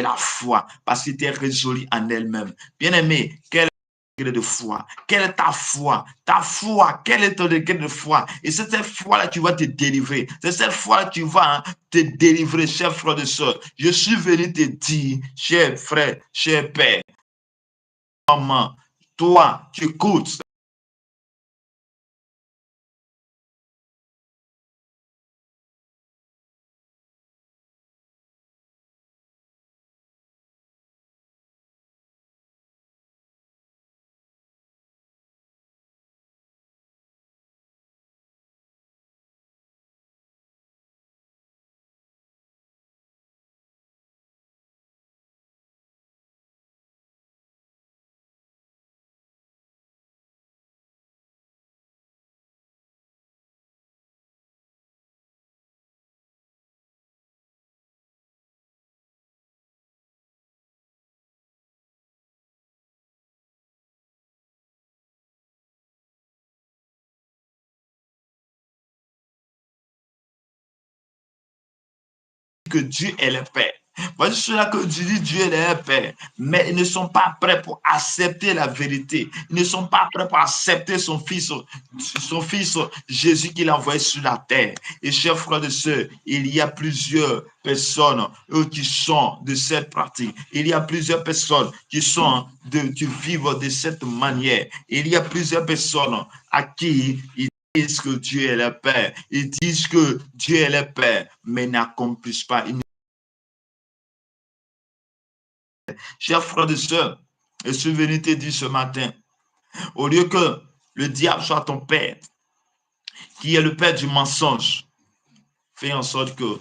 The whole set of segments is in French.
la foi parce que tu es résolu en elle-même. Bien-aimé, quel degré de foi? Quelle est ta foi? Ta foi, quel est ton degré de foi? Et c'est cette foi-là qui va te délivrer. C'est cette foi-là qui va te délivrer, cher frère et soeur. Je suis venu te dire, cher frère, cher père, maman, toi, tu écoutes. Que Dieu est le Père. Voici cela que dit Dieu est le Père. Mais ils ne sont pas prêts pour accepter la vérité. Ils ne sont pas prêts pour accepter son fils Jésus qu'il a envoyé sur la terre. Et chers frères et sœurs, il y a plusieurs personnes qui sont de cette pratique. Il y a plusieurs personnes qui vivent de cette manière. Il y a plusieurs personnes à qui il disent que Dieu est le Père. Ils disent que Dieu est le Père, mais n'accomplissent pas. Chers frères et sœurs, je suis venu te dire ce matin, au lieu que le diable soit ton père, qui est le père du mensonge, fais en sorte que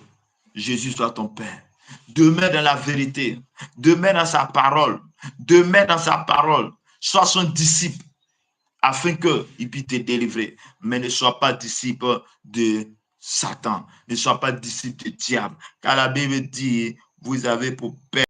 Jésus soit ton père. Demeure dans la vérité, demeure dans sa parole, demeure dans sa parole, sois son disciple, afin qu'il puisse te délivrer. Mais ne sois pas disciple de Satan, ne sois pas disciple du diable. Car la Bible dit, vous avez pour père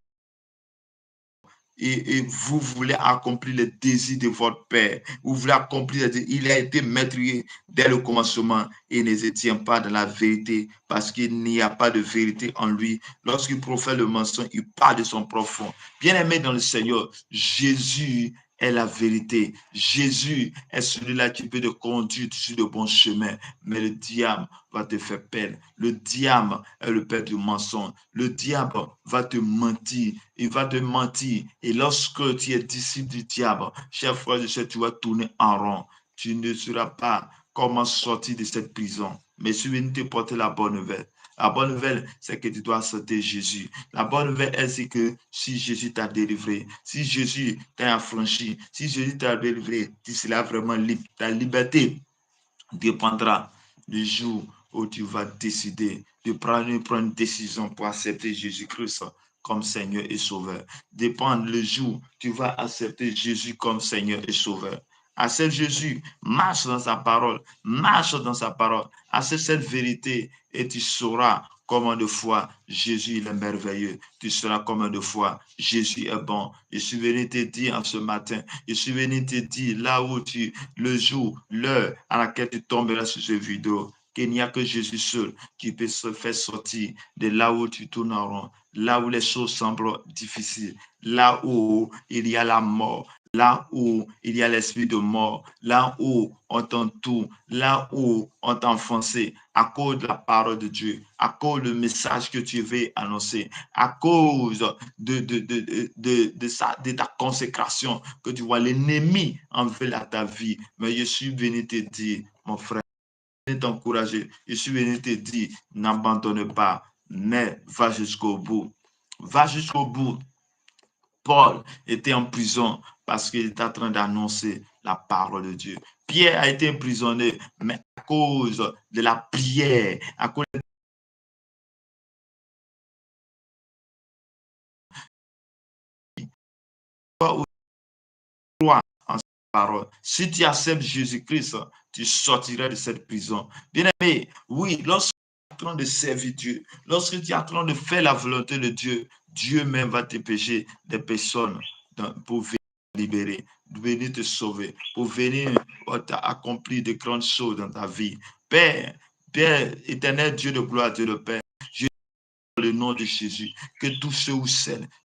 et vous voulez accomplir les désirs de votre père. Vous voulez accomplir les désirs. Il a été maîtrisé dès le commencement et ne se tient pas dans la vérité parce qu'il n'y a pas de vérité en lui. Lorsqu'il profère le mensonge, il parle de son profond. Bien-aimé dans le Seigneur, Jésus est la vérité. Jésus est celui-là qui peut te conduire sur le bon chemin. Mais le diable va te faire perdre. Le diable est le père du mensonge. Le diable va te mentir. Il va te mentir. Et lorsque tu es disciple du diable, cher frère, tu vas tourner en rond. Tu ne sauras pas comment sortir de cette prison. Mais si tu te porter la bonne nouvelle. La bonne nouvelle, c'est que tu dois accepter Jésus. La bonne nouvelle, c'est que si Jésus t'a délivré, si Jésus t'a affranchi, si Jésus t'a délivré, tu seras vraiment libre. Ta liberté dépendra du jour où tu vas décider de prendre une décision pour accepter Jésus-Christ comme Seigneur et Sauveur. Dépend le jour où tu vas accepter Jésus comme Seigneur et Sauveur. Accepte Jésus, marche dans sa parole, marche dans sa parole, accepte cette vérité et tu sauras combien de fois Jésus il est merveilleux. Tu sauras combien de fois Jésus est bon. Je suis venu te dire en ce matin, je suis venu te dire là où le jour, l'heure à laquelle tu tomberas sur cette vidéo, qu'il n'y a que Jésus seul qui peut se faire sortir de là où tu tournes en rond, là où les choses semblent difficiles, là où il y a la mort, là où il y a l'esprit de mort, là où on t'entoure, là où on t'a enfoncé à cause de la parole de Dieu, à cause du message que tu veux annoncer, à cause de ta consécration que tu vois l'ennemi en veut à ta vie. Mais je suis venu te dire, mon frère, je suis venu t'encourager, je suis venu te dire, n'abandonne pas, mais va jusqu'au bout. Va jusqu'au bout. Paul était en prison parce qu'il était en train d'annoncer la parole de Dieu. Pierre a été emprisonné, mais à cause de la prière, à cause de la foi en sa parole. Si tu acceptes Jésus-Christ, tu sortiras de cette prison. Bien-aimé, oui, lorsque tu es en train de servir Dieu, lorsque tu es en train de faire la volonté de Dieu, Dieu même va te pécher des personnes pour venir te libérer, venir te sauver, pour venir accomplir de grandes choses dans ta vie. Père, Père, éternel Dieu de gloire, Dieu de Père, le nom de Jésus, que tous ceux ou celles